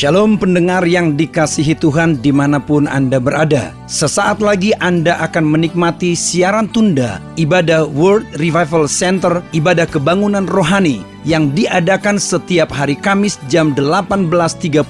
Shalom pendengar yang dikasihi Tuhan dimanapun Anda berada. Sesaat lagi Anda akan menikmati siaran tunda ibadah World Revival Center, ibadah kebangunan rohani yang diadakan setiap hari Kamis jam 18.30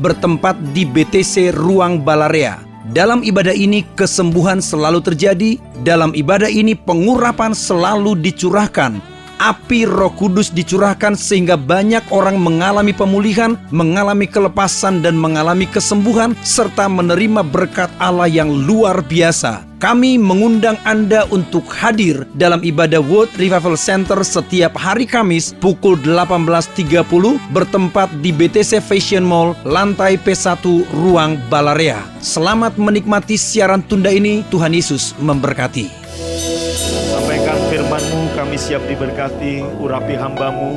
bertempat di BTC Ruang Balarea. Dalam ibadah ini kesembuhan selalu terjadi, dalam ibadah ini pengurapan selalu dicurahkan. Api Roh Kudus dicurahkan sehingga banyak orang mengalami pemulihan, mengalami kelepasan dan mengalami kesembuhan serta menerima berkat Allah yang luar biasa. Kami mengundang Anda untuk hadir dalam ibadah World Revival Center setiap hari Kamis pukul 18.30 bertempat di BTC Fashion Mall, lantai P1 Ruang Balarea. Selamat menikmati siaran tunda ini. Tuhan Yesus memberkati. Sampaikan firman-Mu, kami siap diberkati. Urapi hamba-Mu,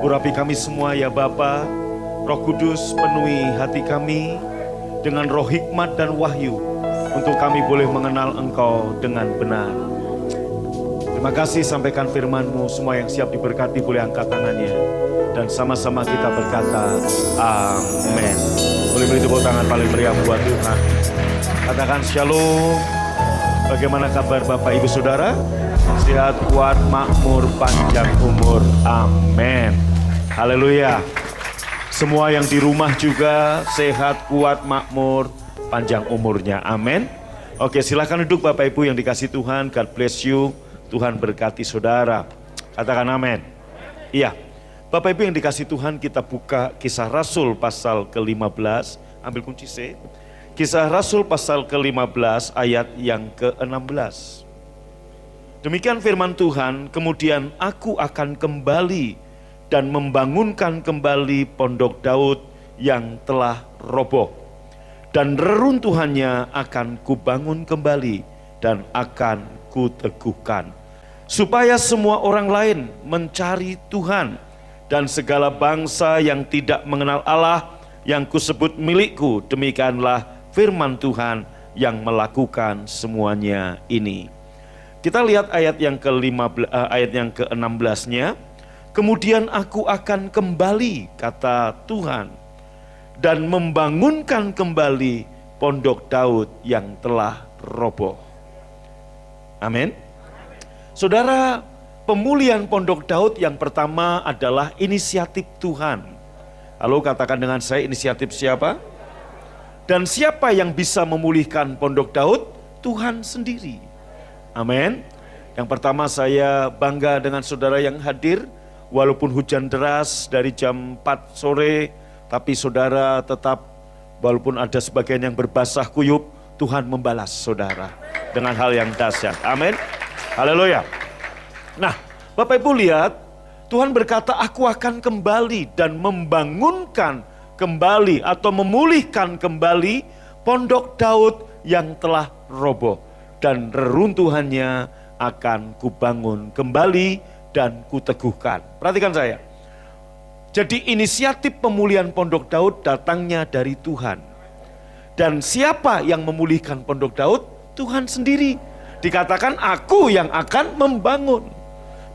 urapi kami semua ya Bapa. Roh Kudus penuhi hati kami dengan roh hikmat dan wahyu, untuk kami boleh mengenal Engkau dengan benar. Terima kasih, sampaikan firman-Mu. Semua yang siap diberkati boleh angkat tangannya, dan sama-sama kita berkata amin. Boleh beri tepuk tangan paling meriah buat Tuhan. Katakan shalom. Bagaimana kabar Bapak Ibu Saudara? Sehat, kuat, makmur, panjang umur. Amin. Haleluya. Semua yang di rumah juga sehat, kuat, makmur, panjang umurnya. Amin. Oke, silakan duduk Bapak Ibu yang dikasih Tuhan. God bless you. Tuhan berkati saudara. Katakan amin. Iya. Bapak Ibu yang dikasih Tuhan, kita buka Kisah Rasul pasal ke-15. Ambil kunci C. Kisah Rasul pasal ke-15 ayat yang ke-16. Demikian firman Tuhan, kemudian aku akan kembali dan membangunkan kembali pondok Daud yang telah roboh. Dan reruntuhannya akan kubangun kembali dan akan kuteguhkan. Supaya semua orang lain mencari Tuhan, dan segala bangsa yang tidak mengenal Allah yang kusebut milikku, demikianlah firman Tuhan yang melakukan semuanya ini. Kita lihat ayat yang ke-16-nya. Kemudian aku akan kembali, kata Tuhan, dan membangunkan kembali pondok Daud yang telah roboh. Amin. Saudara, pemulihan pondok Daud yang pertama adalah inisiatif Tuhan. Lalu katakan dengan saya, inisiatif siapa? Dan siapa yang bisa memulihkan pondok Daud? Tuhan sendiri. Amin. Yang pertama, saya bangga dengan saudara yang hadir. Walaupun hujan deras dari jam 4 sore, tapi saudara tetap, walaupun ada sebagian yang berbasah kuyup, Tuhan membalas saudara dengan hal yang dahsyat. Amin. Haleluya. Nah, Bapak Ibu lihat, Tuhan berkata, aku akan kembali dan membangunkan kembali atau memulihkan kembali pondok Daud yang telah roboh, dan reruntuhannya akan kubangun kembali dan kuteguhkan. Perhatikan saya. Jadi inisiatif pemulihan pondok Daud datangnya dari Tuhan. Dan siapa yang memulihkan pondok Daud? Tuhan sendiri. Dikatakan aku yang akan membangun,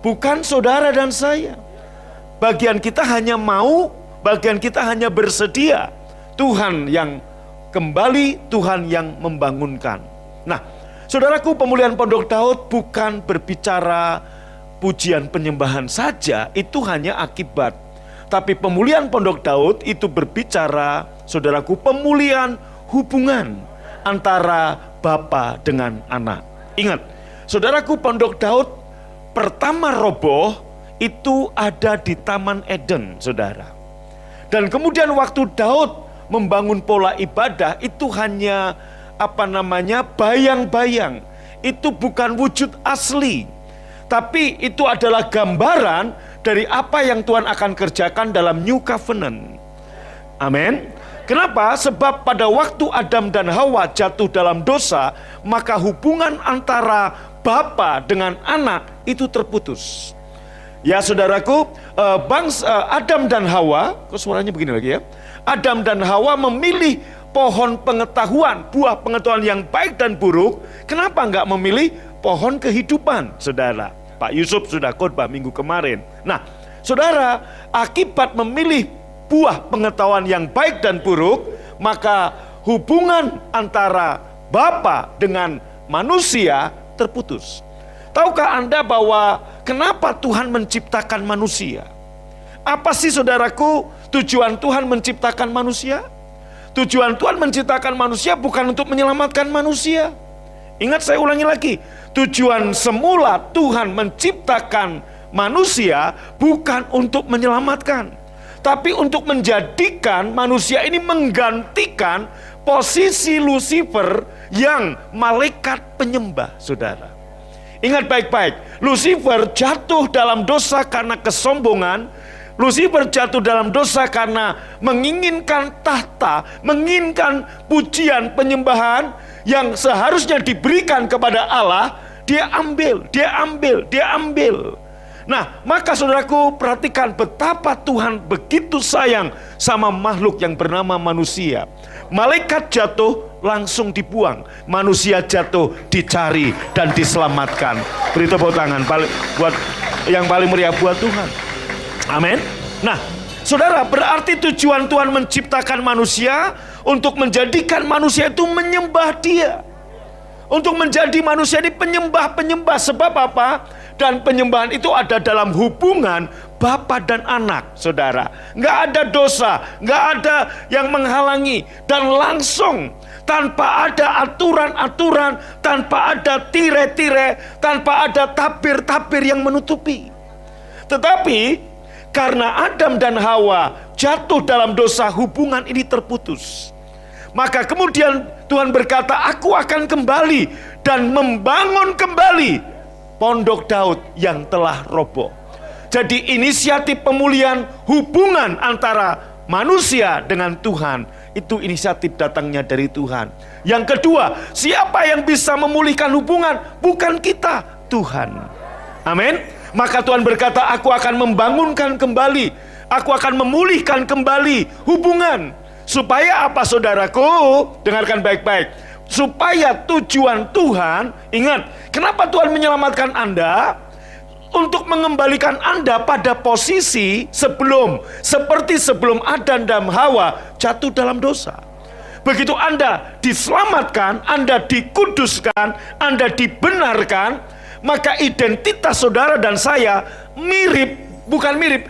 bukan saudara dan saya. Bagian kita hanya mau, bagian kita hanya bersedia. Tuhan yang kembali, Tuhan yang membangunkan. Nah, saudaraku, pemulihan pondok Daud bukan berbicara pujian penyembahan saja, itu hanya akibat. Tapi pemulihan pondok Daud itu berbicara, saudaraku, pemulihan hubungan antara bapa dengan anak. Ingat, saudaraku, pondok Daud pertama roboh itu ada di Taman Eden, saudara. Dan kemudian waktu Daud membangun pola ibadah itu hanya bayang-bayang. Itu bukan wujud asli. Tapi itu adalah gambaran dari apa yang Tuhan akan kerjakan dalam New Covenant. Amin. Kenapa? Sebab pada waktu Adam dan Hawa jatuh dalam dosa, maka hubungan antara bapa dengan anak itu terputus. Ya saudaraku, Adam dan Hawa, kok suaranya begini lagi ya? Adam dan Hawa memilih pohon pengetahuan, buah pengetahuan yang baik dan buruk. Kenapa enggak memilih pohon kehidupan, saudara? Pak Yusuf sudah khotbah minggu kemarin. Nah, saudara, akibat memilih buah pengetahuan yang baik dan buruk, maka hubungan antara Bapa dengan manusia terputus. Tahukah Anda bahwa kenapa Tuhan menciptakan manusia? Apa sih saudaraku tujuan Tuhan menciptakan manusia? Tujuan Tuhan menciptakan manusia bukan untuk menyelamatkan manusia. Ingat, saya ulangi lagi. Tujuan semula Tuhan menciptakan manusia bukan untuk menyelamatkan, tapi untuk menjadikan manusia ini menggantikan posisi Lucifer yang malaikat penyembah, saudara. Ingat baik-baik, Lucifer jatuh dalam dosa karena kesombongan. Lucifer jatuh dalam dosa karena menginginkan tahta, menginginkan pujian, penyembahan yang seharusnya diberikan kepada Allah. Dia ambil. Nah, maka saudaraku, perhatikan betapa Tuhan begitu sayang sama makhluk yang bernama manusia. Malaikat jatuh, langsung dibuang. Manusia jatuh, dicari dan diselamatkan. Beri tepuk tangan buat yang paling meriah buat Tuhan. Amin. Nah, saudara, berarti tujuan Tuhan menciptakan manusia untuk menjadikan manusia itu menyembah Dia. Untuk menjadi manusia ini penyembah-penyembah. Sebab apa? Dan penyembahan itu ada dalam hubungan Bapa dan anak, saudara. Nggak ada dosa, nggak ada yang menghalangi. Dan langsung, tanpa ada aturan-aturan, tanpa ada tire-tire, tanpa ada tabir-tabir yang menutupi. Tetapi karena Adam dan Hawa jatuh dalam dosa, hubungan ini terputus. Maka kemudian Tuhan berkata, aku akan kembali dan membangun kembali Pondok Daud yang telah roboh. Jadi inisiatif pemulihan hubungan antara manusia dengan Tuhan, itu inisiatif datangnya dari Tuhan. Yang kedua, siapa yang bisa memulihkan hubungan? Bukan kita, Tuhan. Amin. Maka Tuhan berkata, aku akan membangunkan kembali, aku akan memulihkan kembali hubungan. Supaya apa, saudaraku? Dengarkan baik-baik. Supaya tujuan Tuhan, ingat, kenapa Tuhan menyelamatkan Anda? Untuk mengembalikan Anda pada posisi seperti sebelum Adam dan Hawa jatuh dalam dosa. Begitu Anda diselamatkan, Anda dikuduskan, Anda dibenarkan, maka identitas saudara dan saya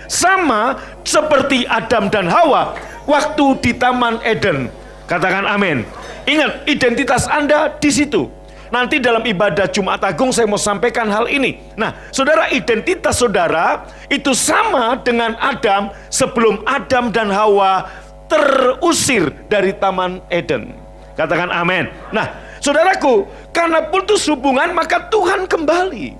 sama seperti Adam dan Hawa waktu di Taman Eden. Katakan amin. Ingat, identitas Anda di situ. Nanti dalam ibadah Jumat Agung saya mau sampaikan hal ini. Nah, saudara, identitas saudara itu sama dengan Adam sebelum Adam dan Hawa terusir dari Taman Eden. Katakan amin. Nah, saudaraku, karena putus hubungan maka Tuhan kembali.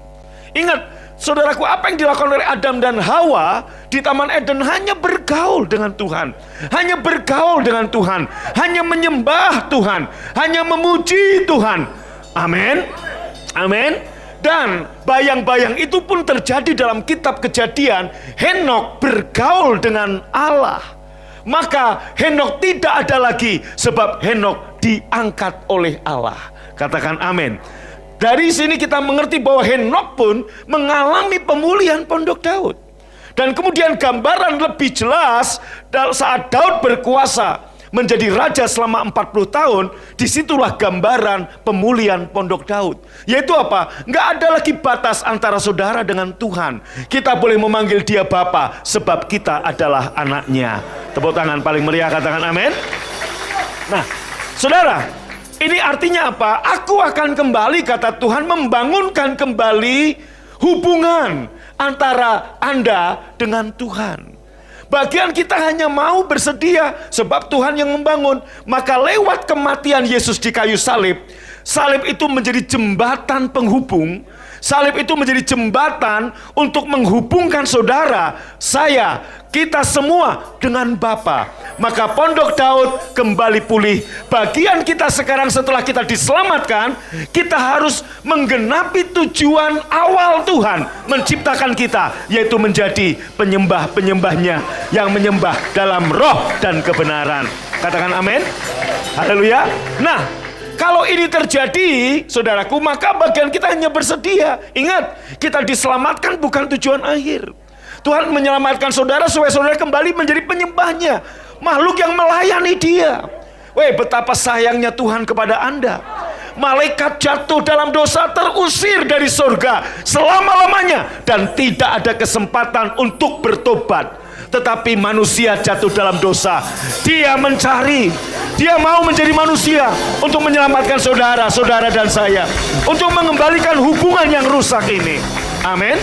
Ingat, saudaraku, apa yang dilakukan oleh Adam dan Hawa di Taman Eden hanya bergaul dengan Tuhan. Hanya bergaul dengan Tuhan. Hanya menyembah Tuhan. Hanya memuji Tuhan. Amin. Amin. Dan bayang-bayang itu pun terjadi dalam kitab Kejadian. Henok bergaul dengan Allah. Maka Henok tidak ada lagi, sebab Henok diangkat oleh Allah. Katakan amin. Dari sini kita mengerti bahwa Henok pun mengalami pemulihan Pondok Daud. Dan kemudian gambaran lebih jelas saat Daud berkuasa menjadi raja selama 40 tahun, disitulah gambaran pemulihan Pondok Daud. Yaitu apa? Nggak ada lagi batas antara saudara dengan Tuhan. Kita boleh memanggil dia Bapa, sebab kita adalah anaknya. Tepuk tangan paling meriah, katakan amin. Nah, saudara, ini artinya apa? Aku akan kembali, kata Tuhan, membangunkan kembali hubungan antara Anda dengan Tuhan. Bagian kita hanya mau bersedia, sebab Tuhan yang membangun. Maka lewat kematian Yesus di kayu salib, salib itu menjadi jembatan penghubung. Salib itu menjadi jembatan untuk menghubungkan saudara, saya, kita semua dengan Bapa. Maka Pondok Daud kembali pulih. Bagian kita sekarang setelah kita diselamatkan, kita harus menggenapi tujuan awal Tuhan menciptakan kita, yaitu menjadi penyembah-penyembahnya yang menyembah dalam roh dan kebenaran. Katakan amin. Haleluya. Nah, kalau ini terjadi, saudaraku, maka bagian kita hanya bersedia. Ingat, kita diselamatkan bukan tujuan akhir. Tuhan menyelamatkan saudara supaya saudara kembali menjadi penyembahnya, makhluk yang melayani Dia. Weh, betapa sayangnya Tuhan kepada Anda. Malaikat jatuh dalam dosa, terusir dari surga selama-lamanya, dan tidak ada kesempatan untuk bertobat. Tetapi manusia jatuh dalam dosa, dia mencari, dia mau menjadi manusia untuk menyelamatkan saudara dan saya, untuk mengembalikan hubungan yang rusak ini. Amin.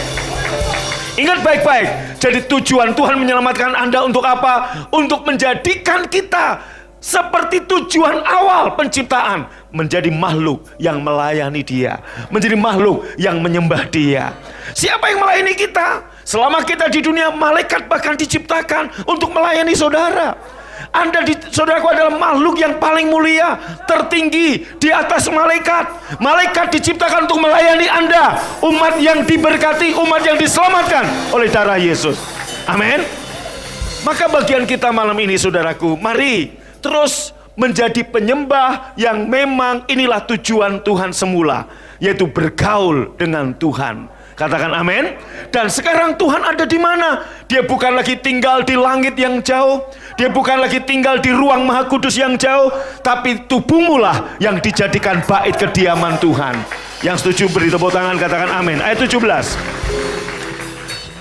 Ingat baik-baik, jadi tujuan Tuhan menyelamatkan Anda untuk apa? Untuk menjadikan kita seperti tujuan awal penciptaan, menjadi makhluk yang melayani Dia, menjadi makhluk yang menyembah Dia. Siapa yang melayani kita? Selama kita di dunia, malaikat bahkan diciptakan untuk melayani saudara. Saudaraku adalah makhluk yang paling mulia, tertinggi di atas malaikat. Malaikat diciptakan untuk melayani Anda, umat yang diberkati, umat yang diselamatkan oleh darah Yesus. Amin. Maka bagian kita malam ini, saudaraku, mari terus menjadi penyembah yang memang inilah tujuan Tuhan semula, yaitu bergaul dengan Tuhan. Katakan amin. Dan sekarang Tuhan ada di mana? Dia bukan lagi tinggal di langit yang jauh, Dia bukan lagi tinggal di ruang Maha Kudus yang jauh, tapi tubuhmu lah yang dijadikan bait kediaman Tuhan. Yang setuju beri tepuk tangan, katakan amin. Ayat 17.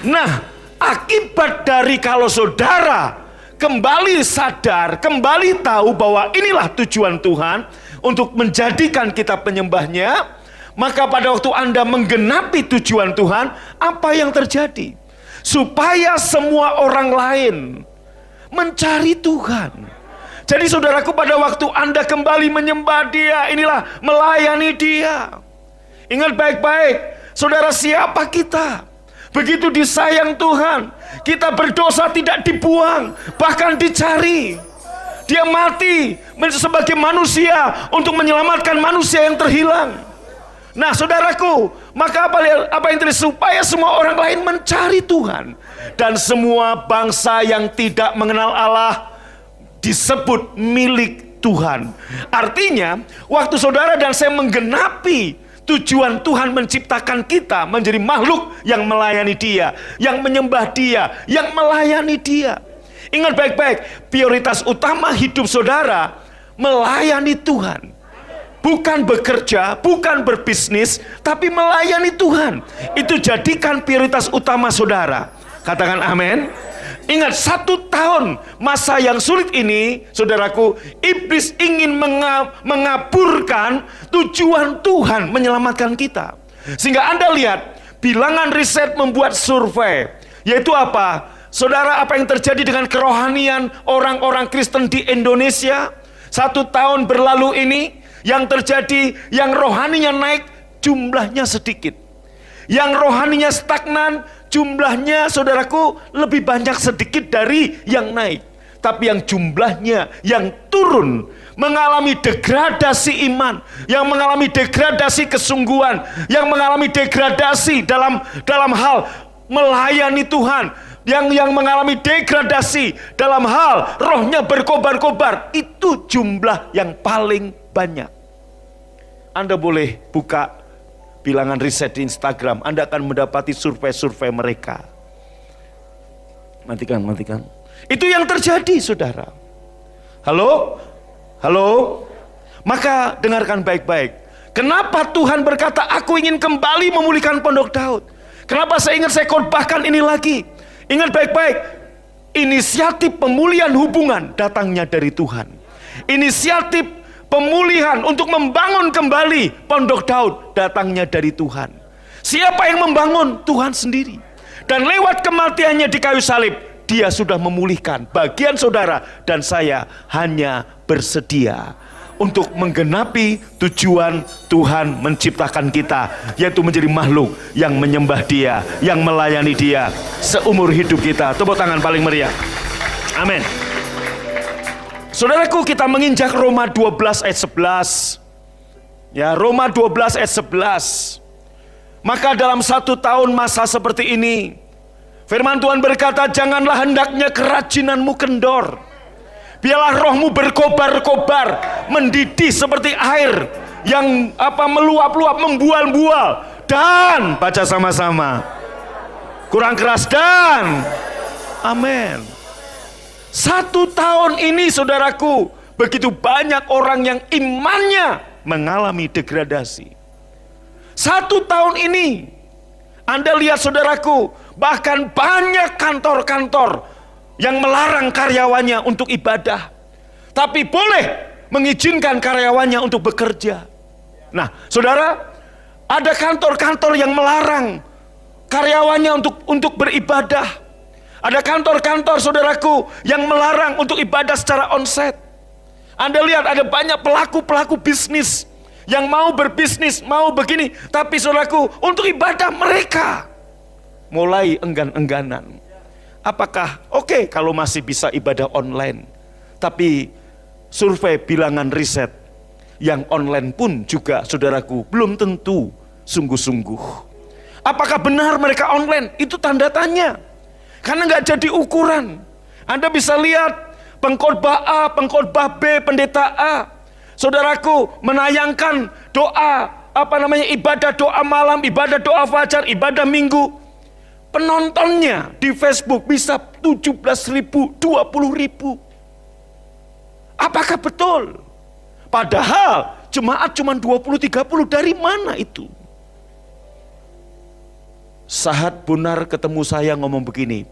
Nah, akibat dari kalau saudara kembali sadar, kembali tahu bahwa inilah tujuan Tuhan untuk menjadikan kita penyembahnya, maka pada waktu Anda menggenapi tujuan Tuhan, apa yang terjadi? Supaya semua orang lain mencari Tuhan. Jadi saudaraku, pada waktu Anda kembali menyembah Dia, inilah melayani Dia. Ingat baik-baik, saudara, siapa kita? Begitu disayang Tuhan, kita berdosa tidak dibuang, bahkan dicari. Dia mati sebagai manusia untuk menyelamatkan manusia yang terhilang. Nah saudaraku, maka apa yang terjadi? Supaya semua orang lain mencari Tuhan, dan semua bangsa yang tidak mengenal Allah disebut milik Tuhan. Artinya, waktu saudara dan saya menggenapi tujuan Tuhan menciptakan kita menjadi makhluk yang melayani Dia, yang menyembah Dia, yang melayani Dia. Ingat baik-baik, prioritas utama hidup saudara melayani Tuhan. Bukan bekerja, bukan berbisnis, tapi melayani Tuhan. Itu jadikan prioritas utama saudara. Katakan amin. Ingat, 1 tahun masa yang sulit ini, saudaraku, iblis ingin mengaburkan tujuan Tuhan menyelamatkan kita. Sehingga Anda lihat, bilangan riset membuat survei. Yaitu apa? Saudara, apa yang terjadi dengan kerohanian orang-orang Kristen di Indonesia 1 tahun berlalu ini? Yang terjadi, yang rohaninya naik, jumlahnya sedikit. Yang rohaninya stagnan, jumlahnya, saudaraku, lebih banyak sedikit dari yang naik. Tapi yang jumlahnya yang turun, mengalami degradasi iman, yang mengalami degradasi kesungguhan, yang mengalami degradasi dalam hal melayani Tuhan, yang mengalami degradasi dalam hal rohnya berkobar-kobar, itu jumlah yang paling banyak. Anda boleh buka bilangan riset di Instagram, Anda akan mendapati survei-survei mereka. Matikan. Itu yang terjadi, saudara. Halo? Maka dengarkan baik-baik. Kenapa Tuhan berkata, aku ingin kembali memulihkan Pondok Daud? Kenapa saya khotbahkan ini lagi? Ingat baik-baik, inisiatif pemulihan hubungan datangnya dari Tuhan. Inisiatif pemulihan untuk membangun kembali Pondok Daud datangnya dari Tuhan. Siapa yang membangun? Tuhan sendiri. Dan lewat kematiannya di kayu salib, Dia sudah memulihkan. Bagian saudara dan saya hanya bersedia untuk menggenapi tujuan Tuhan menciptakan kita, yaitu menjadi makhluk yang menyembah Dia, yang melayani Dia seumur hidup kita. Tepuk tangan paling meriah. Amin. Saudaraku, kita menginjak Roma 12 ayat 11. Ya, Roma 12 ayat 11. Maka dalam 1 tahun masa seperti ini, firman Tuhan berkata, janganlah hendaknya kerajinanmu kendor. Biarlah rohmu berkobar-kobar, mendidih seperti air yang meluap-luap, membual-bual. Dan baca sama-sama, Kurang keras dan amin. 1 tahun ini saudaraku, begitu banyak orang yang imannya mengalami degradasi. 1 tahun ini, Anda lihat saudaraku, bahkan banyak kantor-kantor yang melarang karyawannya untuk ibadah, tapi boleh mengizinkan karyawannya untuk bekerja. Nah, saudara, ada kantor-kantor yang melarang karyawannya untuk beribadah. Ada kantor-kantor saudaraku yang melarang untuk ibadah secara onsite. Anda lihat ada banyak pelaku-pelaku bisnis yang mau berbisnis, mau begini, tapi saudaraku untuk ibadah mereka mulai enggan-engganan. Apakah oke kalau masih bisa ibadah online? Tapi survei bilangan riset yang online pun juga saudaraku belum tentu sungguh-sungguh. Apakah benar mereka online? Itu tanda tanya. Karena nggak jadi ukuran. Anda bisa lihat pengkhotbah A, pengkhotbah B, pendeta A, saudaraku menayangkan doa, ibadah doa malam, ibadah doa fajar, ibadah minggu. Penontonnya di Facebook bisa 17.000, 20.000. Apakah betul? Padahal jemaat cuma 20-30, dari mana itu? Sahat Bonar ketemu saya ngomong begini,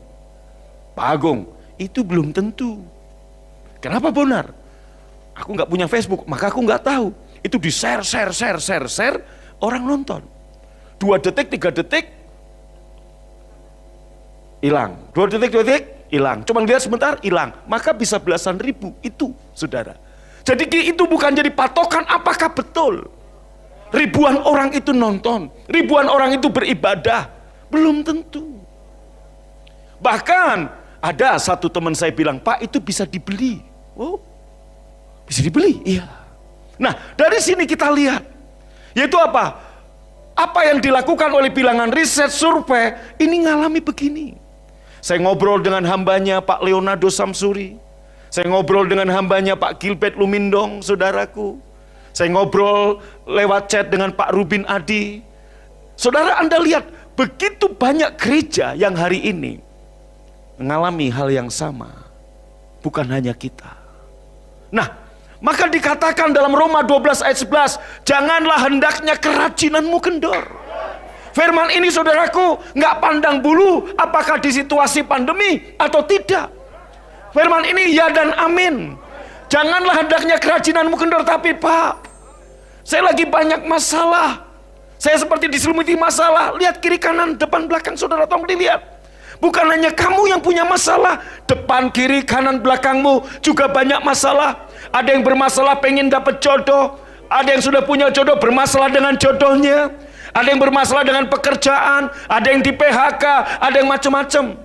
Pak Agung, itu belum tentu. Kenapa Bonar? Aku nggak punya Facebook, maka aku nggak tahu. Itu di share, orang nonton. 2 detik, 3 detik, hilang. 2 detik, hilang. Cuma lihat sebentar, hilang. Maka bisa belasan ribu, itu saudara. Jadi itu bukan jadi patokan apakah betul. Ribuan orang itu nonton, ribuan orang itu beribadah, belum tentu. Bahkan ada satu teman saya bilang, Pak itu bisa dibeli. Oh, bisa dibeli? Iya. Nah dari sini kita lihat, yaitu apa? Apa yang dilakukan oleh bilangan riset survei ini ngalami begini. Saya ngobrol dengan hambanya Pak Leonardo Samsuri. Saya ngobrol dengan hambanya Pak Gilbert Lumindong, saudaraku. Saya ngobrol lewat chat dengan Pak Rubin Adi. Saudara, Anda lihat begitu banyak gereja yang hari ini mengalami hal yang sama. Bukan hanya kita. Nah, maka dikatakan dalam Roma 12 ayat 11, janganlah hendaknya kerajinanmu kendor. Firman ini saudaraku nggak pandang bulu apakah di situasi pandemi atau tidak. Firman ini ya dan amin. Janganlah hendaknya kerajinanmu kendor. Tapi Pak, saya lagi banyak masalah. Saya seperti diselimuti masalah. Lihat kiri kanan depan belakang saudara, tolong dilihat. Bukan hanya kamu yang punya masalah, depan kiri kanan belakangmu juga banyak masalah. Ada yang bermasalah pengen dapat jodoh, ada yang sudah punya jodoh bermasalah dengan jodohnya, ada yang bermasalah dengan pekerjaan, ada yang di PHK, ada yang macam-macam.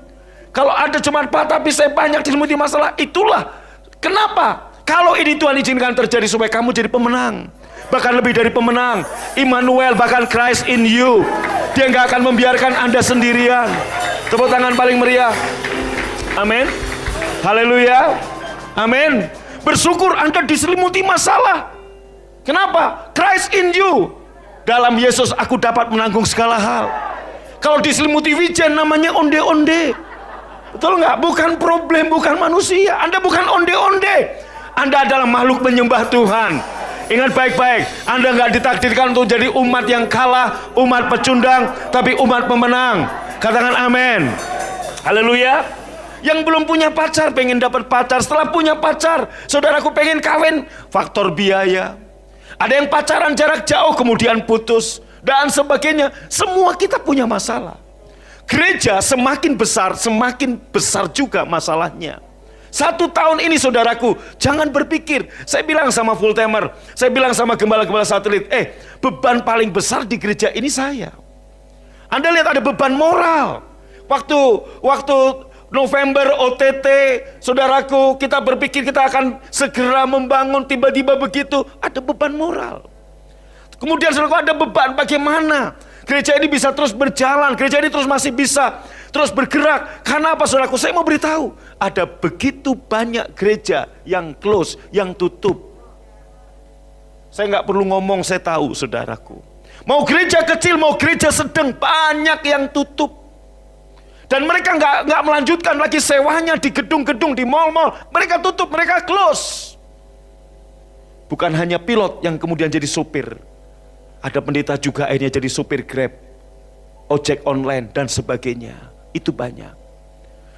Kalau ada cuma Pak, tapi saya banyak diselimuti masalah. Itulah kenapa kalau ini Tuhan izinkan terjadi supaya kamu jadi pemenang, bahkan lebih dari pemenang. Immanuel, bahkan Christ in you. Dia nggak akan membiarkan Anda sendirian. Tepuk tangan paling meriah. Amin. Haleluya. Amin. Bersyukur Anda diselimuti masalah. Kenapa? Christ in you. Dalam Yesus aku dapat menanggung segala hal. Kalau diselimuti wijen namanya onde-onde. Betul nggak? Bukan problem, bukan manusia. Anda bukan onde-onde. Anda adalah makhluk penyembah Tuhan. Ingat baik-baik, Anda nggak ditakdirkan untuk jadi umat yang kalah, umat pecundang, tapi umat pemenang. Katakan amin. Haleluya. Yang belum punya pacar pengen dapat pacar, setelah punya pacar, saudaraku pengen kawin, faktor biaya. Ada yang pacaran jarak jauh kemudian putus dan sebagainya. Semua kita punya masalah. Gereja semakin besar juga masalahnya. 1 tahun ini saudaraku, jangan berpikir, saya bilang sama full timer, saya bilang sama gembala-gembala satelit, beban paling besar di gereja ini saya. Anda lihat ada beban moral. Waktu November OTT, saudaraku, kita berpikir kita akan segera membangun, tiba-tiba begitu, ada beban moral. Kemudian saudaraku ada beban bagaimana gereja ini bisa terus berjalan, gereja ini masih bisa terus bergerak. Karena apa saudaraku? Saya mau beritahu, ada begitu banyak gereja yang close, yang tutup. Saya nggak perlu ngomong, saya tahu saudaraku. Mau gereja kecil, mau gereja sedang, banyak yang tutup. Dan mereka nggak melanjutkan lagi sewanya di gedung-gedung, di mal-mal. Mereka tutup, mereka close. Bukan hanya pilot yang kemudian jadi supir. Ada pendeta juga akhirnya jadi supir Grab, ojek online, dan sebagainya. Itu banyak.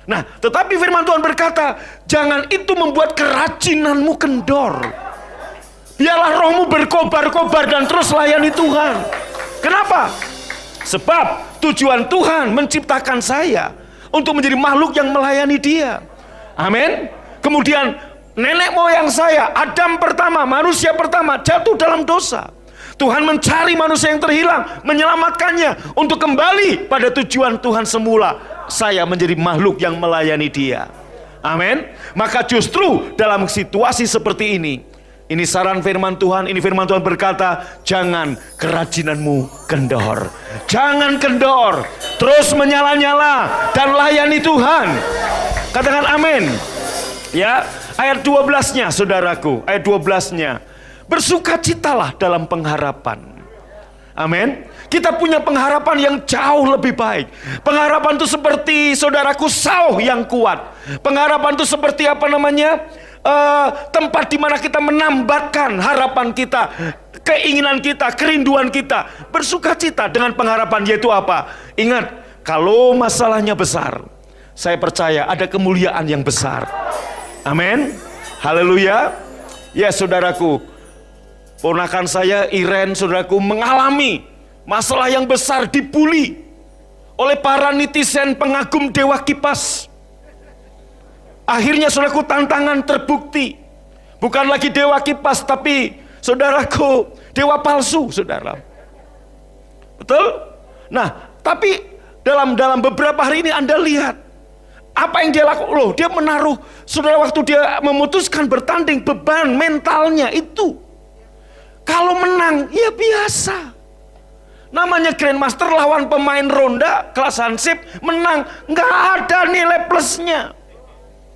Nah, tetapi firman Tuhan berkata, jangan itu membuat kerajinanmu kendor. Biarlah rohmu berkobar-kobar dan terus layani Tuhan. Kenapa? Sebab tujuan Tuhan menciptakan saya untuk menjadi makhluk yang melayani Dia. Amin. Kemudian nenek moyang saya, Adam pertama, manusia pertama, jatuh dalam dosa. Tuhan mencari manusia yang terhilang, menyelamatkannya untuk kembali pada tujuan Tuhan semula. Saya menjadi makhluk yang melayani Dia. Amin. Maka justru dalam situasi seperti ini saran firman Tuhan, ini firman Tuhan berkata, jangan kerajinanmu kendor. Jangan kendor, terus menyala-nyala dan layani Tuhan. Katakan amin. Ya, ayat 12-nya saudaraku, ayat 12-nya. Bersukacitalah dalam pengharapan. Amin. Kita punya pengharapan yang jauh lebih baik. Pengharapan itu seperti saudaraku sauh yang kuat. Pengharapan itu seperti apa namanya? Tempat di mana kita menambatkan harapan kita, keinginan kita, kerinduan kita, bersukacita dengan pengharapan, yaitu apa? Ingat, kalau masalahnya besar, saya percaya ada kemuliaan yang besar. Amin. Haleluya. Ya saudaraku, ponakan saya Iren, saudaraku, mengalami masalah yang besar, dibully oleh para netizen pengagum Dewa Kipas. Akhirnya saudaraku, tantangan terbukti. Bukan lagi Dewa Kipas, tapi saudaraku, dewa palsu, saudara. Betul? Nah, tapi dalam beberapa hari ini Anda lihat apa yang dia lakukan. Loh, dia menaruh, saudara, waktu dia memutuskan bertanding, beban mentalnya itu. Kalau menang, ya biasa. Namanya Grandmaster lawan pemain ronda kelas Hansip, menang, nggak ada nilai plusnya.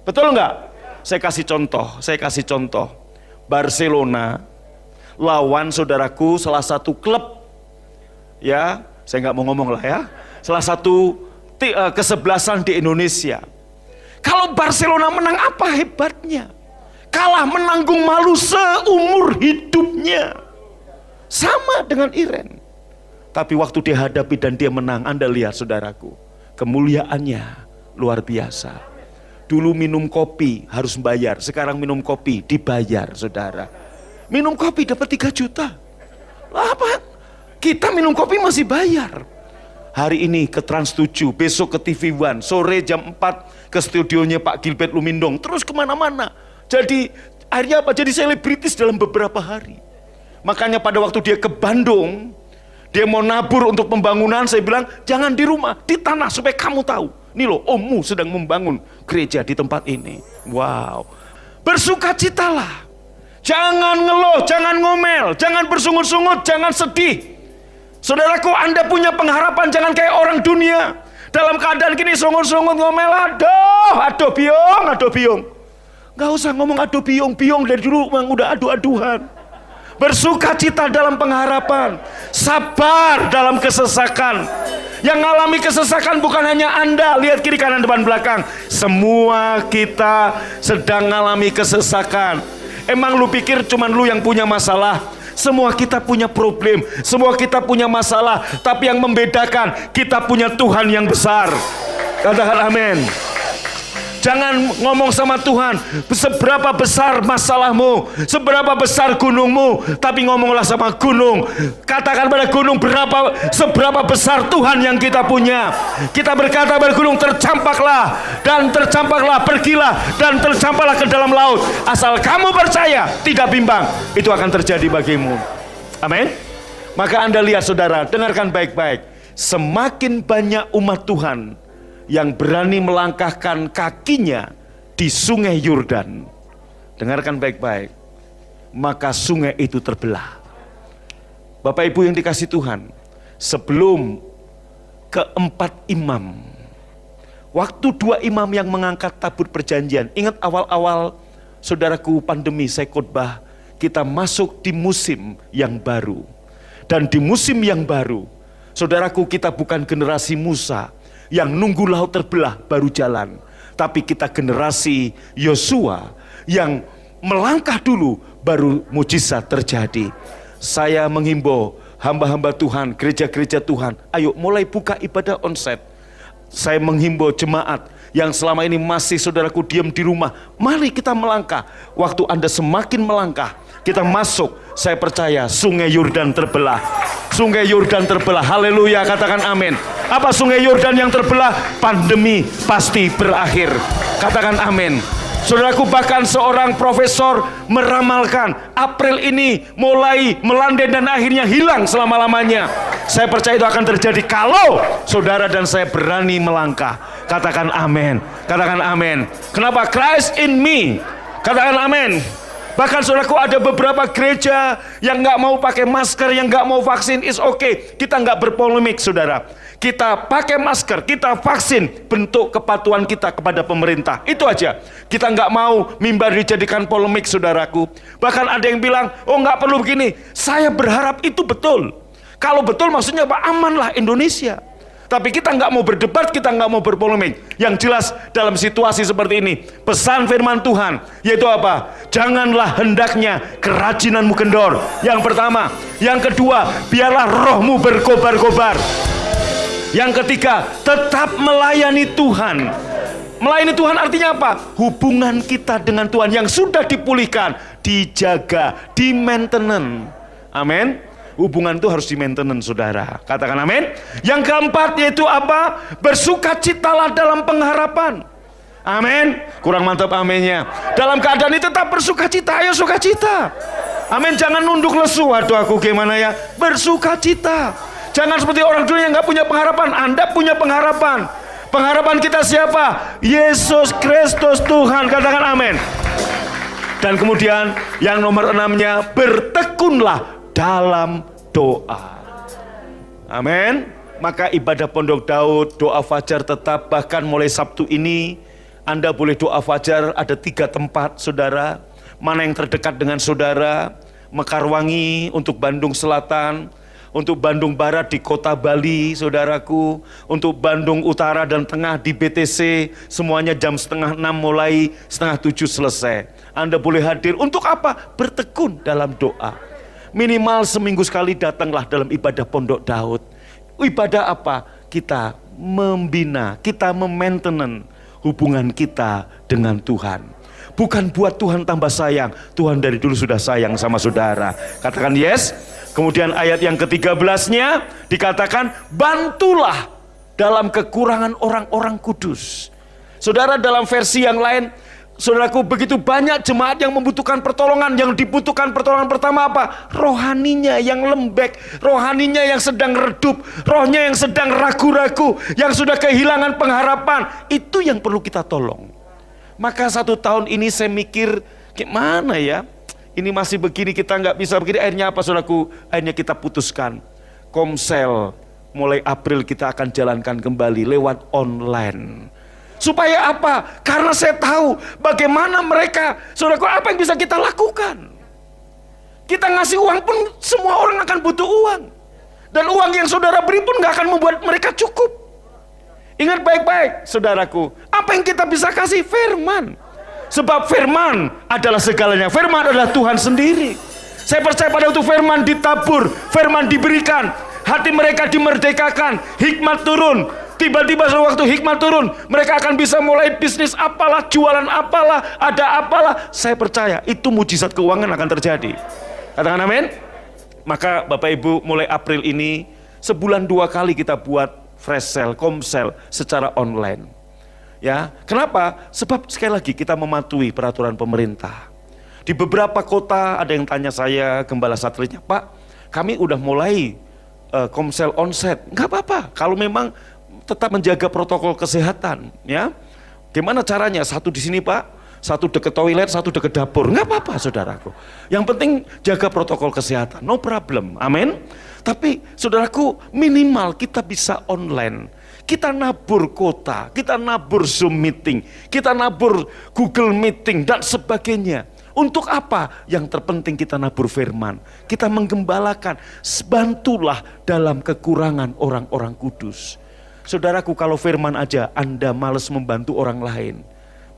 Betul nggak? Saya kasih contoh. Barcelona lawan saudaraku salah satu klub, ya, saya nggak mau ngomong lah ya, salah satu kesebelasan di Indonesia. Kalau Barcelona menang, apa hebatnya? Kalah menanggung malu seumur hidupnya. Sama dengan Iren. Tapi waktu dia hadapi dan dia menang, Anda lihat saudaraku, kemuliaannya luar biasa. Dulu minum kopi harus bayar, sekarang minum kopi dibayar, saudara. Minum kopi dapat 3 juta. Lah apa? Kita minum kopi masih bayar. Hari ini ke Trans 7, besok ke TV One, sore jam 4 ke studionya Pak Gilbert Lumindong, terus kemana-mana. Jadi akhirnya apa? Jadi selebritis dalam beberapa hari. Makanya pada waktu dia ke Bandung, dia mau nabur untuk pembangunan, saya bilang jangan di rumah, di tanah, supaya kamu tahu. Nih loh, ommu sedang membangun gereja di tempat ini. Wow. Bersukacitalah. Jangan ngeluh, jangan ngomel, jangan bersungut-sungut, jangan sedih. Saudaraku, Anda punya pengharapan, jangan kayak orang dunia. Dalam keadaan gini sungut-sungut, ngomel, aduh biong. Gak usah ngomong aduh biong dari dulu memang udah aduh-aduhan. Bersukacita dalam pengharapan, sabar dalam kesesakan. Yang mengalami kesesakan bukan hanya Anda, lihat kiri kanan depan belakang. Semua kita sedang mengalami kesesakan. Emang lu pikir cuman lu yang punya masalah? Semua kita punya problem, semua kita punya masalah. Tapi yang membedakan, kita punya Tuhan yang besar. Katakan amin. Jangan ngomong sama Tuhan seberapa besar masalahmu, seberapa besar gunungmu, tapi ngomonglah sama gunung. Katakan pada gunung seberapa besar Tuhan yang kita punya. Kita berkata pada gunung, tercampaklah, pergilah dan tercampaklah ke dalam laut. Asal kamu percaya, tidak bimbang, itu akan terjadi bagimu. Amin. Maka Anda lihat saudara, dengarkan baik-baik. Semakin banyak umat Tuhan yang berani melangkahkan kakinya di sungai Yordan, dengarkan baik-baik, maka sungai itu terbelah. Bapak Ibu yang dikasih Tuhan, sebelum keempat imam, waktu 2 imam yang mengangkat tabut perjanjian, ingat awal-awal saudaraku pandemi saya khotbah, kita masuk di musim yang baru. Dan di musim yang baru, saudaraku, kita bukan generasi Musa, yang nunggu laut terbelah baru jalan. Tapi kita generasi Yosua yang melangkah dulu baru mujizat terjadi. Saya menghimbau hamba-hamba Tuhan, gereja-gereja Tuhan, ayo mulai buka ibadah onsite. Saya menghimbau jemaat yang selama ini masih saudaraku diam di rumah, mari kita melangkah. Waktu Anda semakin melangkah, kita masuk, saya percaya sungai Yordan terbelah. Sungai Yordan terbelah, haleluya, katakan amin. Apa sungai Yordan yang terbelah? Pandemi pasti berakhir, katakan amin. Saudaraku, bahkan seorang profesor meramalkan April ini mulai melandai dan akhirnya hilang selama-lamanya. Saya percaya itu akan terjadi kalau saudara dan saya berani melangkah. Katakan amin, katakan amin. Kenapa? Christ in me, katakan amin. Bahkan saudaraku, ada beberapa gereja yang nggak mau pakai masker, yang nggak mau vaksin, is okay. Kita nggak berpolemik, saudara. Kita pakai masker, kita vaksin, bentuk kepatuhan kita kepada pemerintah. Itu aja. Kita nggak mau mimbar dijadikan polemik, saudaraku. Bahkan ada yang bilang, oh nggak perlu begini. Saya berharap itu betul. Kalau betul maksudnya apa? Amanlah Indonesia. Tapi kita nggak mau berdebat, kita nggak mau berpolemik. Yang jelas dalam situasi seperti ini, pesan firman Tuhan, yaitu apa? Janganlah hendaknya kerajinanmu kendor. Yang pertama. Yang kedua, biarlah rohmu berkobar-kobar. Yang ketiga, tetap melayani Tuhan. Melayani Tuhan artinya apa? Hubungan kita dengan Tuhan yang sudah dipulihkan, dijaga, di maintenance. Amin. Hubungan itu harus di maintenance, saudara. Katakan amin. Yang keempat yaitu apa? Bersukacitalah dalam pengharapan. Amin. Kurang mantap aminnya. Dalam keadaan itu tetap bersukacita. Ayo sukacita. Amin. Jangan nunduk lesu. Waduh, aku gimana ya? Bersukacita. Jangan seperti orang dunia yang nggak punya pengharapan. Anda punya pengharapan. Pengharapan kita siapa? Yesus Kristus Tuhan. Katakan amin. Dan kemudian yang nomor 6-nya, bertekunlah dalam doa. Amin. Maka ibadah Pondok Daud, doa fajar tetap, bahkan mulai Sabtu ini Anda boleh doa fajar. Ada 3 tempat, saudara. Mana yang terdekat dengan saudara? Mekarwangi untuk Bandung Selatan, untuk Bandung Barat di Kota Bali, saudaraku, untuk Bandung Utara dan Tengah di BTC, semuanya jam 5:30 mulai, 6:30 selesai. Anda boleh hadir untuk apa? Bertekun dalam doa. Minimal seminggu sekali datanglah dalam ibadah Pondok Daud. Ibadah apa? Kita membina, kita memaintenance hubungan kita dengan Tuhan. Bukan buat Tuhan tambah sayang, Tuhan dari dulu sudah sayang sama saudara. Katakan yes. Kemudian ayat yang ke-13-nya dikatakan, bantulah dalam kekurangan orang-orang kudus. Saudara, dalam versi yang lain, saudaraku, begitu banyak jemaat yang membutuhkan pertolongan. Yang dibutuhkan pertolongan pertama apa? Rohaninya yang lembek, rohaninya yang sedang redup, rohnya yang sedang ragu-ragu, yang sudah kehilangan pengharapan. Itu yang perlu kita tolong. Maka 1 tahun ini saya mikir, gimana ya? Ini masih begini, kita nggak bisa begini. Akhirnya apa, saudaraku? Akhirnya kita putuskan, Komsel mulai April kita akan jalankan kembali lewat online. Supaya apa? Karena saya tahu bagaimana mereka, saudaraku, apa yang bisa kita lakukan. Kita ngasih uang pun semua orang akan butuh uang. Dan uang yang saudara beri pun gak akan membuat mereka cukup. Ingat baik-baik, saudaraku, apa yang kita bisa kasih? Firman. Sebab firman adalah segalanya. Firman adalah Tuhan sendiri. Saya percaya pada waktu firman ditabur, firman diberikan, hati mereka dimerdekakan, hikmat turun. Tiba-tiba waktu hikmat turun, mereka akan bisa mulai bisnis apalah, jualan apalah, ada apalah. Saya percaya itu mujizat keuangan akan terjadi. Katakan amin. Maka Bapak Ibu, mulai April ini sebulan 2 kali kita buat flash sale, komsel secara online. Ya, kenapa? Sebab sekali lagi kita mematuhi peraturan pemerintah. Di beberapa kota ada yang tanya saya, gembala satelitnya, Pak, kami udah mulai komsel onset. Nggak apa-apa, kalau memang tetap menjaga protokol kesehatan, ya. Gimana caranya? 1 di sini, Pak, 1 dekat toilet, 1 dekat dapur. Nggak apa-apa, saudaraku. Yang penting jaga protokol kesehatan, no problem. Amin. Tapi, saudaraku, minimal kita bisa online. Kita nabur kota, kita nabur Zoom meeting, kita nabur Google meeting dan sebagainya. Untuk apa? Yang terpenting kita nabur firman. Kita menggembalakan, bantulah dalam kekurangan orang-orang kudus. Saudaraku, kalau firman aja Anda malas membantu orang lain,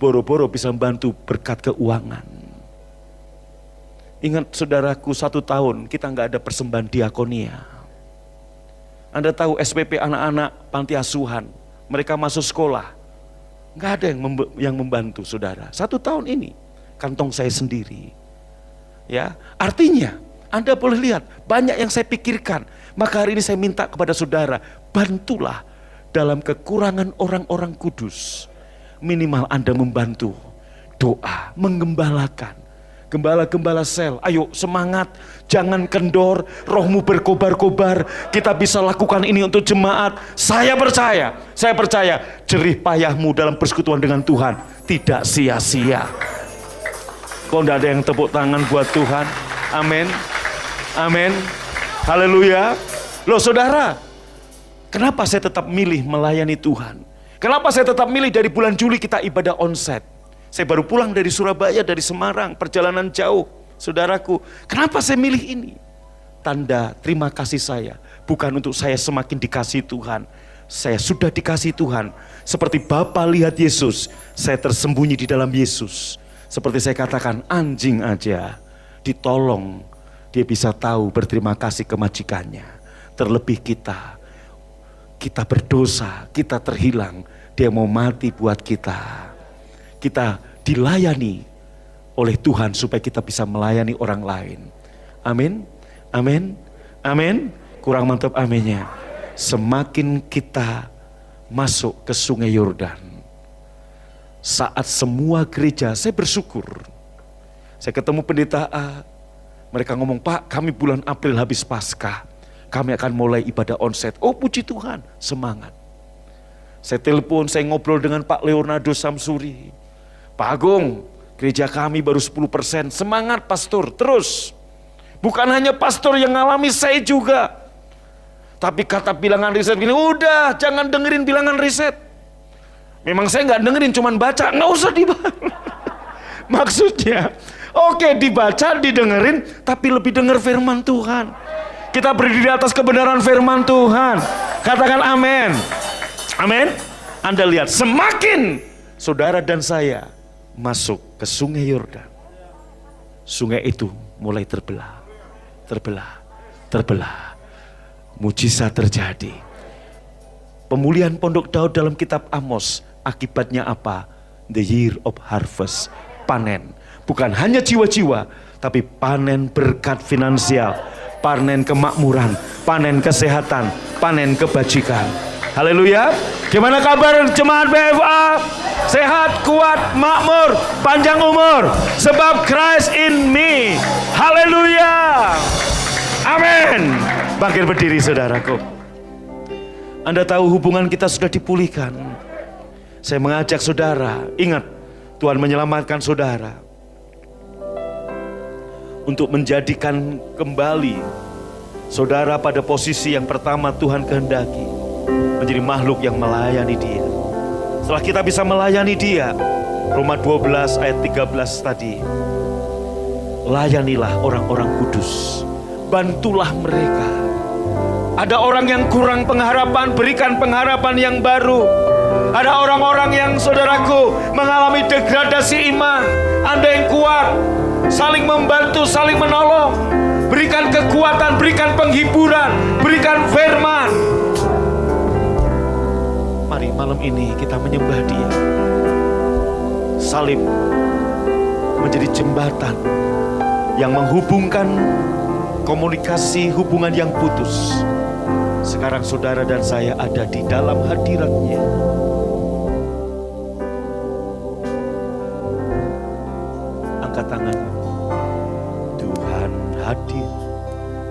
boro-boro bisa membantu berkat keuangan. Ingat saudaraku, 1 tahun kita nggak ada persembahan diakonia. Anda tahu SPP anak-anak panti asuhan, mereka masuk sekolah, nggak ada yang membantu saudara. 1 tahun ini, kantong saya sendiri. Ya, artinya Anda boleh lihat banyak yang saya pikirkan. Maka hari ini saya minta kepada saudara, bantulah dalam kekurangan orang-orang kudus. Minimal Anda membantu doa, menggembalakan. Gembala-gembala sel, ayo semangat, jangan kendor, rohmu berkobar-kobar. Kita bisa lakukan ini untuk jemaat. Saya percaya jerih payahmu dalam persekutuan dengan Tuhan tidak sia-sia. Kok enggak ada yang tepuk tangan buat Tuhan? Amin. Amin. Haleluya. Loh saudara, kenapa saya tetap milih melayani Tuhan? Kenapa saya tetap milih dari bulan Juli kita ibadah onsite? Saya baru pulang dari Surabaya, dari Semarang, perjalanan jauh. Saudaraku, kenapa saya milih ini? Tanda terima kasih saya, bukan untuk saya semakin dikasih Tuhan. Saya sudah dikasih Tuhan. Seperti Bapa lihat Yesus, saya tersembunyi di dalam Yesus. Seperti saya katakan, anjing aja ditolong, dia bisa tahu berterima kasih ke majikannya. Terlebih kita berdosa, kita terhilang, dia mau mati buat kita. Kita dilayani oleh Tuhan supaya kita bisa melayani orang lain. Amin, amin, amin. Kurang mantap aminnya. Semakin kita masuk ke Sungai Yordan, saat semua gereja, saya bersyukur. Saya ketemu pendeta A, mereka ngomong, Pak, kami bulan April habis Paskah, kami akan mulai ibadah onsite. Oh puji Tuhan, semangat. Saya telepon, saya ngobrol dengan Pak Leonardo Samsuri. Pak Agung, gereja kami baru 10%, semangat pastor, terus. Bukan hanya pastor yang ngalami, saya juga. Tapi kata bilangan riset gini, udah jangan dengerin bilangan riset. Memang saya nggak dengerin, cuman baca, nggak usah dibaca. Maksudnya, oke dibaca, didengerin, tapi lebih denger firman Tuhan. Kita berdiri di atas kebenaran firman Tuhan. Katakan amin. Amin. Anda lihat, semakin saudara dan saya masuk ke Sungai Yordan, sungai itu mulai terbelah. Mujizat terjadi. Pemulihan Pondok Daud dalam kitab Amos, akibatnya apa? The year of harvest, panen. Bukan hanya jiwa-jiwa, tapi panen berkat finansial, panen kemakmuran, panen kesehatan, panen kebajikan. Haleluya. Gimana kabar jemaat BFA? Sehat, kuat, makmur, panjang umur. Sebab Christ in me. Haleluya. Amin. Bangkit berdiri saudaraku. Anda tahu hubungan kita sudah dipulihkan. Saya mengajak saudara, ingat Tuhan menyelamatkan saudara untuk menjadikan kembali saudara pada posisi yang pertama Tuhan kehendaki, menjadi makhluk yang melayani Dia. Setelah kita bisa melayani Dia, Roma 12 ayat 13 tadi, layanilah orang-orang kudus, bantulah mereka. Ada orang yang kurang pengharapan, berikan pengharapan yang baru. Ada orang-orang yang saudaraku mengalami degradasi iman, Anda yang kuat, saling membantu, saling menolong, berikan kekuatan, berikan penghiburan, berikan firman. Mari malam ini kita menyembah Dia. Salib menjadi jembatan yang menghubungkan komunikasi hubungan yang putus. Sekarang saudara dan saya ada di dalam hadirat-Nya. Angkat tanganmu. Tuhan hadir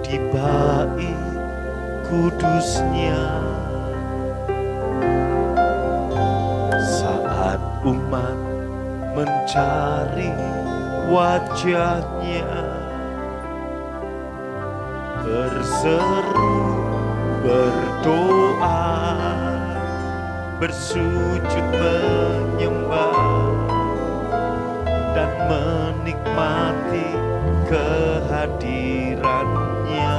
di bait kudus-Nya. Saat umat mencari wajah-Nya, berseru, berdoa, bersujud menyembah, dan menikmati kehadiran-Nya.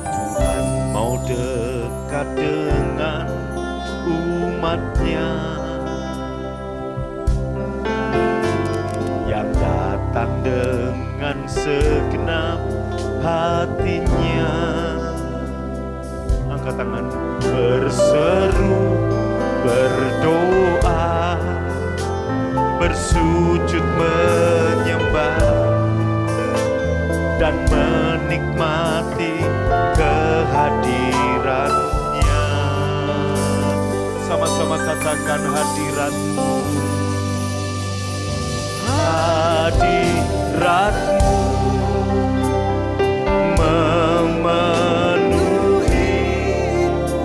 Tuhan dengan umatnya yang datang dengan segenap hatinya. Angkat tangan, berseru, berdoa, bersujud menyembah dan menikmati kehadirannya. Sama-sama katakan hadiratmu, hadiratmu memenuhiku,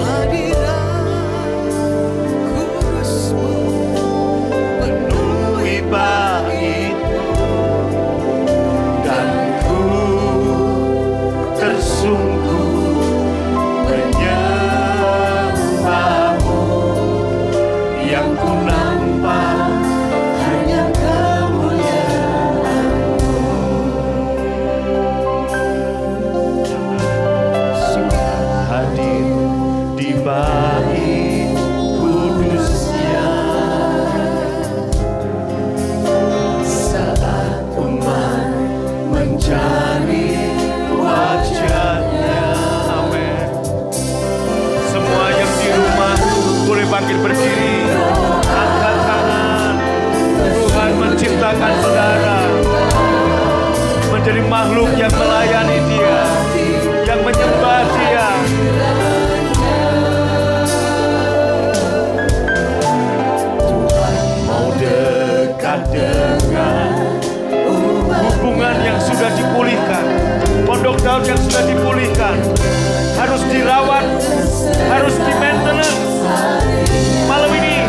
hadirat kudusmu penuhi baitmu, dan ku tersungkur menyembahmu. Yang ku nampak hanya kemuliaan-Mu. hadir di bait kudusnya. Saat umat mencari Wajahnya, amin. Semua yang di rumah boleh bangkit berdiri, angkat tangan. Tuhan menciptakan saudara menjadi makhluk yang melayani Dia, yang menyembah Dia. Tuhan mau dekat dengan hubungan yang sudah dipulihkan, Pondok Daud yang sudah dipulihkan, harus dirawat, harus di maintenance. Malam ini,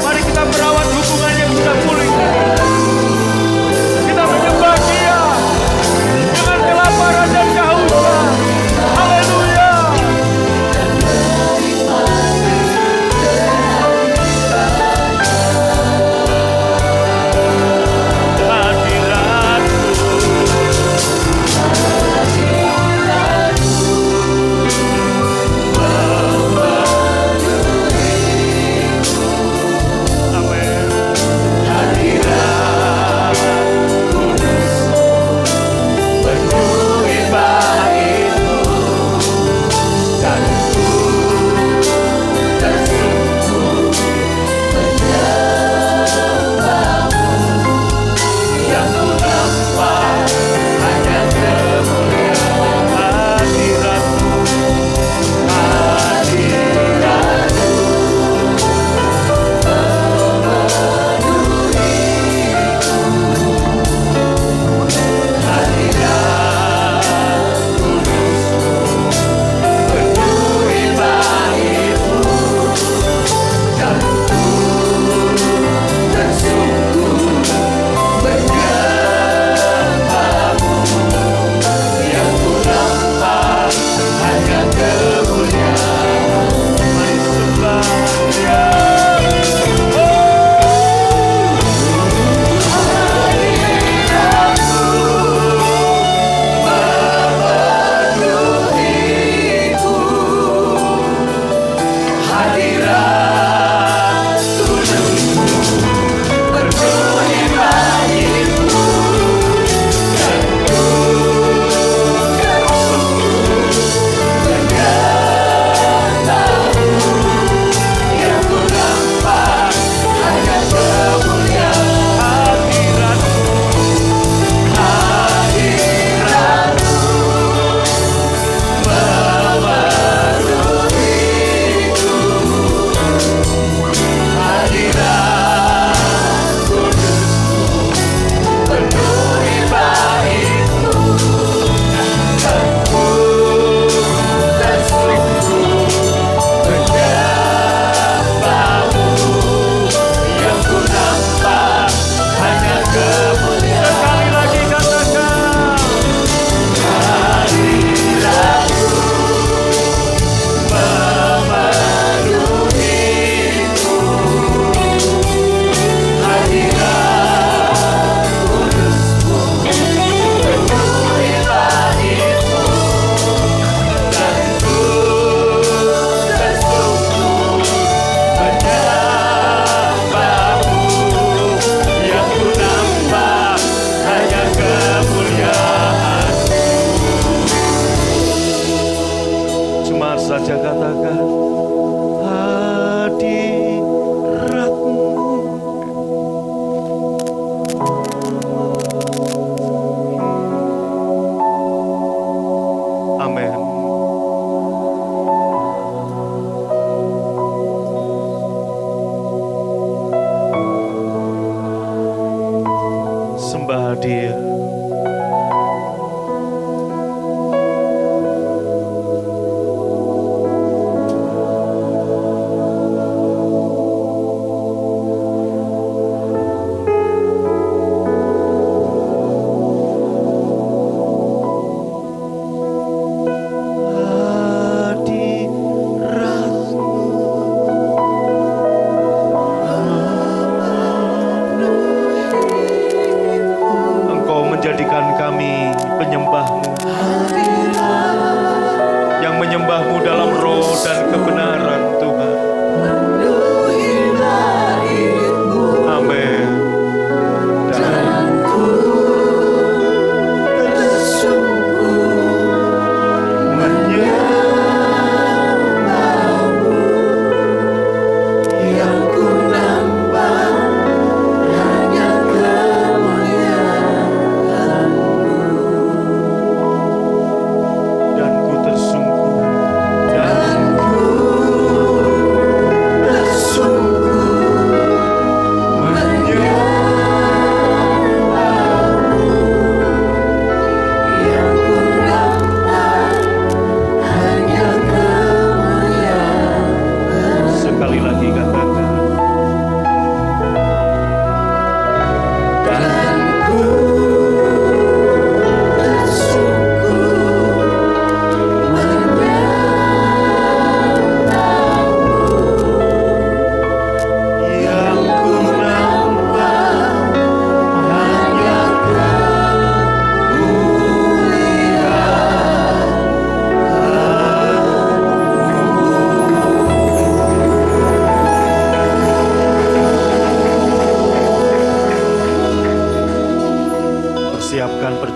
mari kita merawat hubungan yang sudah pulih. Kita menyembah Dia dengan kelaparan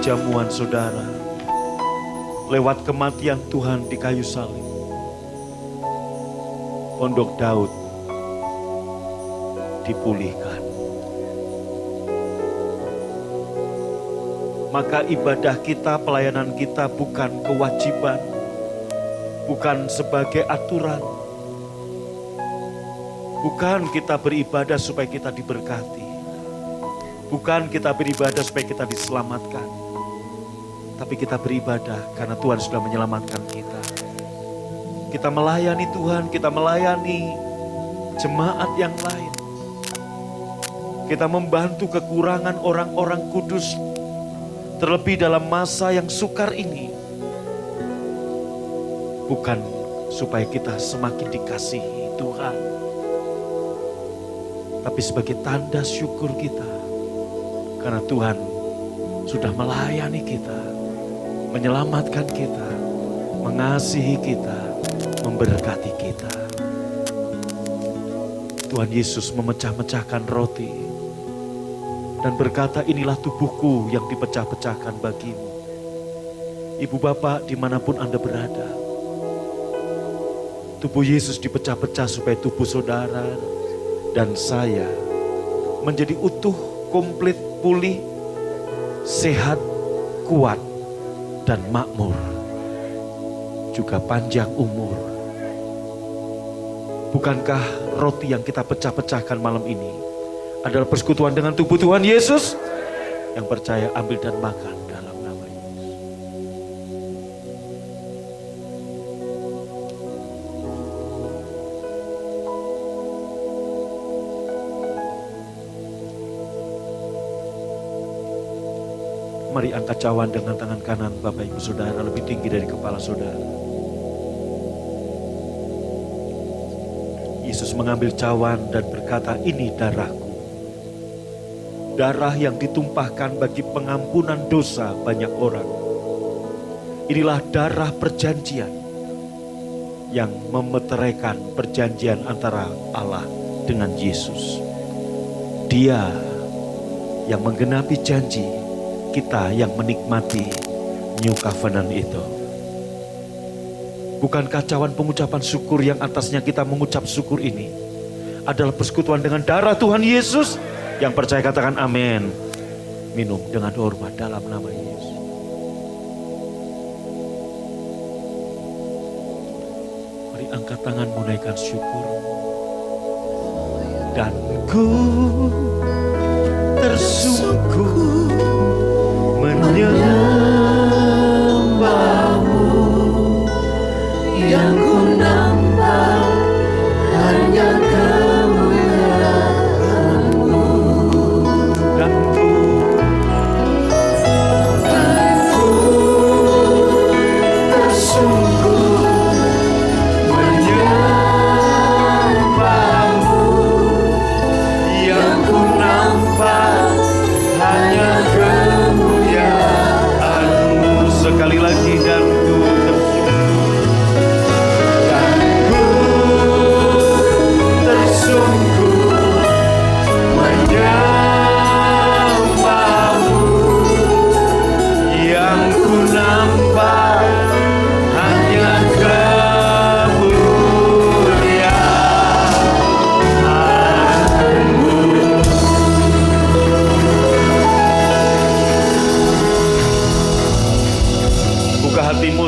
jamuan saudara, lewat kematian Tuhan di kayu salib, Pondok Daud dipulihkan. Maka ibadah kita, pelayanan kita bukan kewajiban, bukan sebagai aturan. Bukan kita beribadah supaya kita diberkati. Bukan kita beribadah supaya kita diselamatkan. Tapi kita beribadah karena Tuhan sudah menyelamatkan kita. Kita melayani Tuhan, kita melayani jemaat yang lain. Kita membantu kekurangan orang-orang kudus. Terlebih dalam masa yang sukar ini. Bukan supaya kita semakin dikasihi Tuhan. Tapi sebagai tanda syukur kita. Karena Tuhan sudah melayani kita. Menyelamatkan kita. Mengasihi kita. Memberkati kita. Tuhan Yesus memecah-mecahkan roti. Dan berkata, inilah tubuhku yang dipecah-pecahkan bagimu. Ibu bapak dimanapun Anda berada. Tubuh Yesus dipecah-pecah supaya tubuh saudara dan saya menjadi utuh, komplit, pulih, sehat, kuat, dan makmur. Juga panjang umur. Bukankah roti yang kita pecah-pecahkan malam ini adalah persekutuan dengan tubuh Tuhan Yesus? Yang percaya ambil dan makan dalam nama Yesus. Mari angkat cawan dengan tangan kanan Bapak Ibu Saudara lebih tinggi dari kepala saudara. Yesus mengambil cawan dan berkata, ini darahku. Darah yang ditumpahkan bagi pengampunan dosa banyak orang. Inilah darah perjanjian yang memeteraikan perjanjian antara Allah dengan Yesus. Dia yang menggenapi janji, kita yang menikmati New Covenant itu. Bukankah cawan pengucapan syukur yang atasnya kita mengucap syukur ini adalah persekutuan dengan darah Tuhan Yesus? Yang percaya katakan amin. Minum dengan hormat dalam nama Yesus. Mari angkat tangan menaikkan syukur. Dan ku tersungkur menyembahmu. Yang ku nampak hanya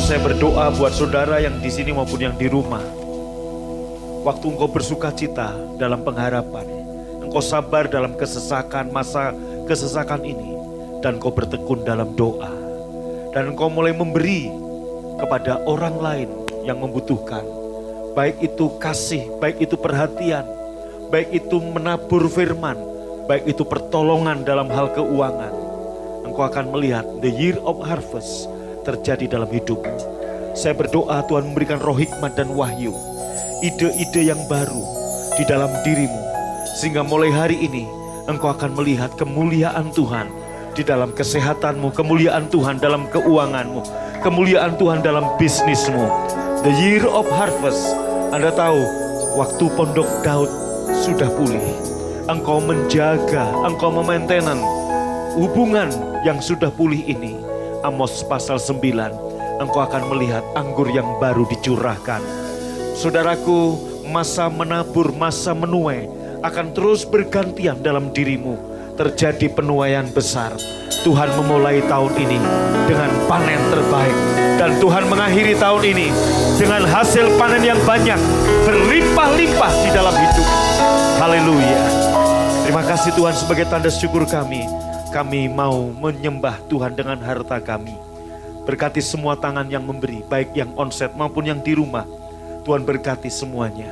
saya berdoa buat saudara yang di sini maupun yang di rumah. Waktu engkau bersuka cita dalam pengharapan, engkau sabar dalam kesesakan, masa kesesakan ini, dan engkau bertekun dalam doa, dan engkau mulai memberi kepada orang lain yang membutuhkan, baik itu kasih, baik itu perhatian, baik itu menabur firman, baik itu pertolongan dalam hal keuangan. Engkau akan melihat the year of harvest terjadi dalam hidupmu. Saya berdoa Tuhan memberikan roh hikmat dan wahyu, ide-ide yang baru di dalam dirimu, sehingga mulai hari ini engkau akan melihat kemuliaan Tuhan di dalam kesehatanmu, kemuliaan Tuhan dalam keuanganmu, kemuliaan Tuhan dalam bisnismu. The year of harvest. Anda tahu waktu Pondok Daud sudah pulih, engkau menjaga, engkau memaintenan hubungan yang sudah pulih ini, Amos pasal 9, engkau akan melihat anggur yang baru dicurahkan. Saudaraku, masa menabur, masa menuai akan terus bergantian dalam dirimu. Terjadi penuaian besar. Tuhan memulai tahun ini dengan panen terbaik. Dan Tuhan mengakhiri tahun ini dengan hasil panen yang banyak, berlimpah-limpah di dalam hidup. Haleluya. Terima kasih Tuhan, sebagai tanda syukur kami mau menyembah Tuhan dengan harta kami. Berkati semua tangan yang memberi, baik yang onset maupun yang di rumah. Tuhan berkati semuanya.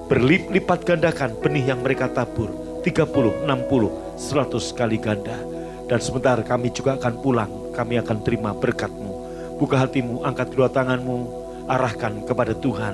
Berlipat gandakan benih yang mereka tabur, 30, 60, 100 kali ganda. Dan sebentar kami juga akan pulang, kami akan terima berkat-Mu. Buka hatimu, angkat kedua tanganmu, arahkan kepada Tuhan.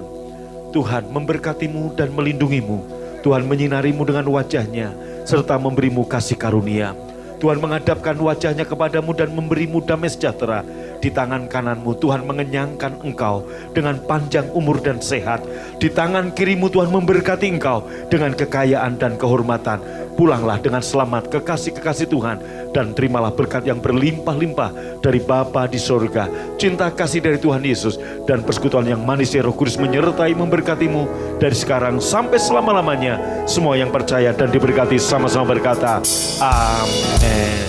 Tuhan memberkatimu dan melindungimu. Tuhan menyinarimu dengan wajah-Nya, serta memberimu kasih karunia. Tuhan menghadapkan wajah-Nya kepadamu dan memberimu damai sejahtera. Di tangan kananmu Tuhan mengenyangkan engkau dengan panjang umur dan sehat. Di tangan kirimu Tuhan memberkati engkau dengan kekayaan dan kehormatan. Pulanglah dengan selamat kekasih-kekasih Tuhan, dan terimalah berkat yang berlimpah-limpah dari Bapa di sorga, cinta kasih dari Tuhan Yesus, dan persekutuan yang manis Roh Kudus menyertai memberkatimu dari sekarang sampai selama-lamanya. Semua yang percaya dan diberkati sama-sama berkata, amin.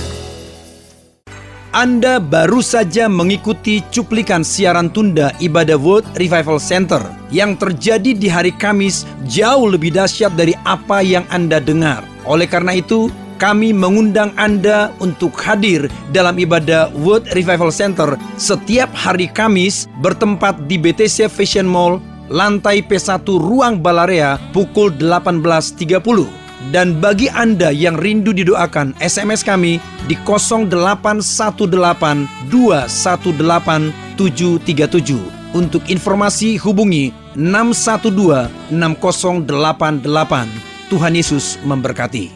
Anda baru saja mengikuti cuplikan siaran tunda ibadah World Revival Center yang terjadi di hari Kamis, jauh lebih dahsyat dari apa yang Anda dengar. Oleh karena itu, kami mengundang Anda untuk hadir dalam ibadah World Revival Center setiap hari Kamis bertempat di BTC Fashion Mall, lantai P1 Ruang Balarea pukul 18.30. Dan bagi Anda yang rindu didoakan, SMS kami di 0818218737. Untuk informasi hubungi 6126088. Tuhan Yesus memberkati.